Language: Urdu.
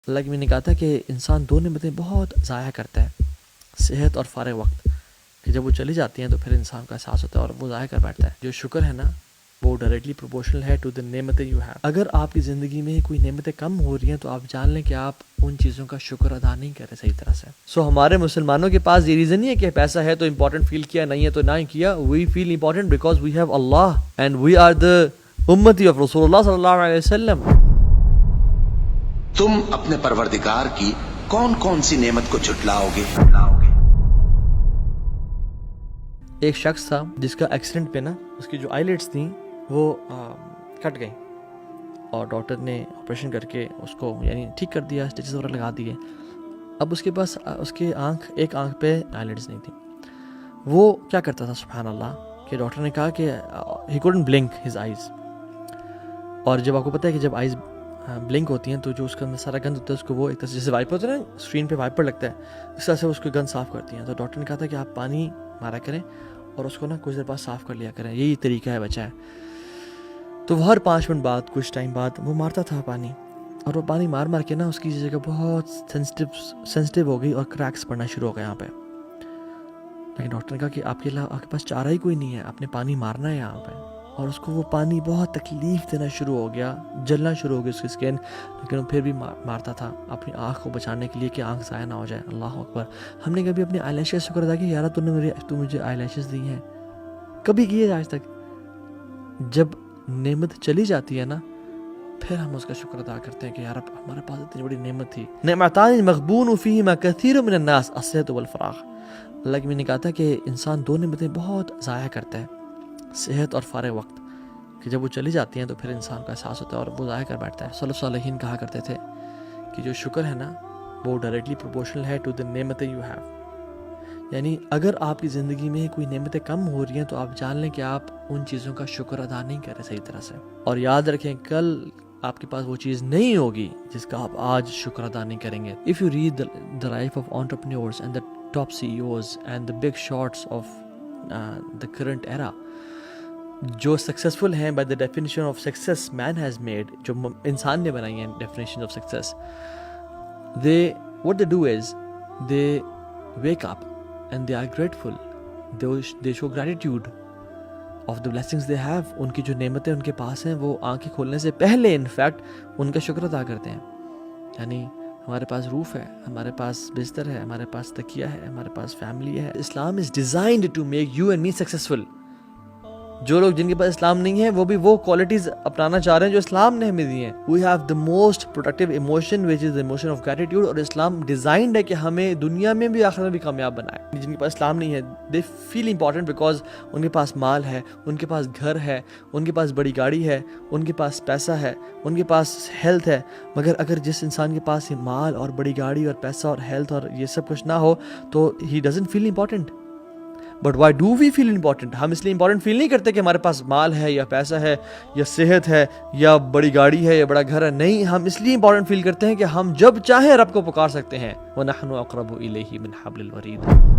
اللہ کی میں نے کہا تھا کہ انسان دو نعمتیں بہت ضائع کرتا ہے، صحت اور فارغ وقت، کہ جب وہ چلی جاتی ہیں تو پھر انسان کا احساس ہوتا ہے اور وہ ضائع کر بیٹھتا ہے۔ جو شکر ہے نا وہ ڈائریکٹلی پروپورشنل ہے ٹو دی نعمتیں یو ہیو۔ اگر آپ کی زندگی میں کوئی نعمتیں کم ہو رہی ہیں تو آپ جان لیں کہ آپ ان چیزوں کا شکر ادا نہیں کر رہے صحیح طرح سے۔ ہمارے مسلمانوں کے پاس یہ ریزن نہیں ہے کہ پیسہ ہے تو امپورٹنٹ فیل کیا، نہیں ہے تو نہ کیا۔ We feel important because we have Allah and we are the ummati of رسول اللہ صلی اللہ علیہ وسلم۔ تم اپنے پروردگار کی کون کون سی نعمت کو جھٹلاؤ گے؟ ایک شخص تھا جس کا ایکسیڈنٹ پہ نا اس کی جو آئی لٹس تھیں وہ کٹ گئیں، اور ڈاکٹر نے آپریشن کر کے اس کو یعنی ٹھیک کر دیا، اسٹیچز وغیرہ لگا دیے۔ اب اس کے پاس اس کی ایک آنکھ پہ آئی لٹس نہیں تھیں۔ وہ کیا کرتا تھا سبحان اللہ کہ ڈاکٹر نے کہا کہ he couldn't blink his eyes, اور جب آپ کو پتہ ہے کہ جب آئیز بلنک ہوتی ہیں تو جو اس کا اندر سارا گند ہوتا ہے اس کو وہ ایک طرح سے جیسے وائپر ہوتا ہے نا، اسکرین پہ وائپر لگتا ہے، اس طرح سے اس کو گند صاف کرتی ہیں۔ تو ڈاکٹر نے کہا تھا کہ آپ پانی مارا کریں اور اس کو نا کچھ دیر بعد صاف کر لیا کریں، یہی طریقہ ہے بچہ ہے۔ تو وہ ہر 5 منٹ بعد کچھ ٹائم بعد وہ مارتا تھا پانی، اور وہ پانی مار مار کے نا اس کی جگہ بہت سینسٹیو ہو گئی اور کریکس پڑنا شروع ہو گئے یہاں پہ۔ لیکن ڈاکٹر نے کہا کہ آپ کے پاس چارہ ہی کوئی نہیں ہے، آپ نے پانی مارنا ہے یہاں پہ۔ اور اس کو وہ پانی بہت تکلیف دینا شروع ہو گیا، جلنا شروع ہو گئی اس کی اسکن، لیکن وہ پھر بھی مارتا تھا اپنی آنکھ کو بچانے کے لیے کہ آنکھ ضائع نہ ہو جائے۔ اللہ اکبر۔ ہم نے کبھی اپنی آئی لیشز شکر ادا کیا، یار تو مجھے آئی لیشز دی ہیں؟ کبھی کیے آج تک؟ جب نعمت چلی جاتی ہے نا پھر ہم اس کا شکر ادا کرتے ہیں کہ یار ہمارے پاس اتنی بڑی نعمت تھی۔ نعمتان مغبون فیہما کثیر من الناس الصحت والفراغ۔ اللہ کی میں نے کہا تھا کہ انسان دو نعمتیں بہت ضائع کرتا ہے، صحت اور فارغ وقت، کہ جب وہ چلی جاتی ہیں تو پھر انسان کا احساس ہوتا ہے اور وہ ضائع کر بیٹھتا ہے۔ سلف صالحین کہا کرتے تھے کہ جو شکر ہے نا وہ ڈائریکٹلی پروپورشنل ہے ٹو دی نعمتیں یو ہیو۔ یعنی اگر آپ کی زندگی میں کوئی نعمتیں کم ہو رہی ہیں تو آپ جان لیں کہ آپ ان چیزوں کا شکر ادا نہیں کر رہے صحیح طرح سے، اور یاد رکھیں کل آپ کے پاس وہ چیز نہیں ہوگی جس کا آپ آج شکر ادا نہیں کریں گے۔ If you read the life of entrepreneurs and the top CEOs and the big shots of the current era، جو سکسیسفل ہیں by the definition of success man has made, جو انسان نے بنائی ہیں definition of success, what they do is they wake up and they are grateful, they show gratitude of the blessings they have۔ ان کی جو نعمتیں ان کے پاس ہیں وہ آنکھیں کھولنے سے پہلے انفیکٹ ان کا شکر ادا کرتے ہیں۔ یعنی ہمارے پاس روف ہے، ہمارے پاس بستر ہے، ہمارے پاس تکیہ ہے، ہمارے پاس فیملی ہے۔ Islam is designed to make you and me successful. جو لوگ جن کے پاس اسلام نہیں ہے وہ بھی وہ کوالٹیز اپنانا چاہ رہے ہیں جو اسلام نے ہمیں دی ہیں۔ We have the most productive emotion which is the emotion of gratitude, اور اسلام ڈیزائنڈ ہے کہ ہمیں دنیا میں بھی آخرت میں بھی کامیاب بنائے۔ جن کے پاس اسلام نہیں ہے دے فیل امپورٹنٹ بیکاز ان کے پاس مال ہے، ان کے پاس گھر ہے، ان کے پاس بڑی گاڑی ہے، ان کے پاس پیسہ ہے، ان کے پاس ہیلتھ ہے۔ مگر اگر جس انسان کے پاس یہ مال اور بڑی گاڑی اور پیسہ اور ہیلتھ اور یہ سب کچھ نہ ہو تو he doesn't feel important. But why do we feel important? ہم اس لیے امپورٹنٹ فیل نہیں کرتے کہ ہمارے پاس مال ہے یا پیسہ ہے یا صحت ہے یا بڑی گاڑی ہے یا بڑا گھر ہے، نہیں، ہم اس لیے امپورٹنٹ فیل کرتے ہیں کہ ہم جب چاہیں رب کو پکار سکتے ہیں۔ وَنَحْنُ أَقْرَبُ إِلَيْهِ مِنْ حَبْلِ الْوَرِيدِ۔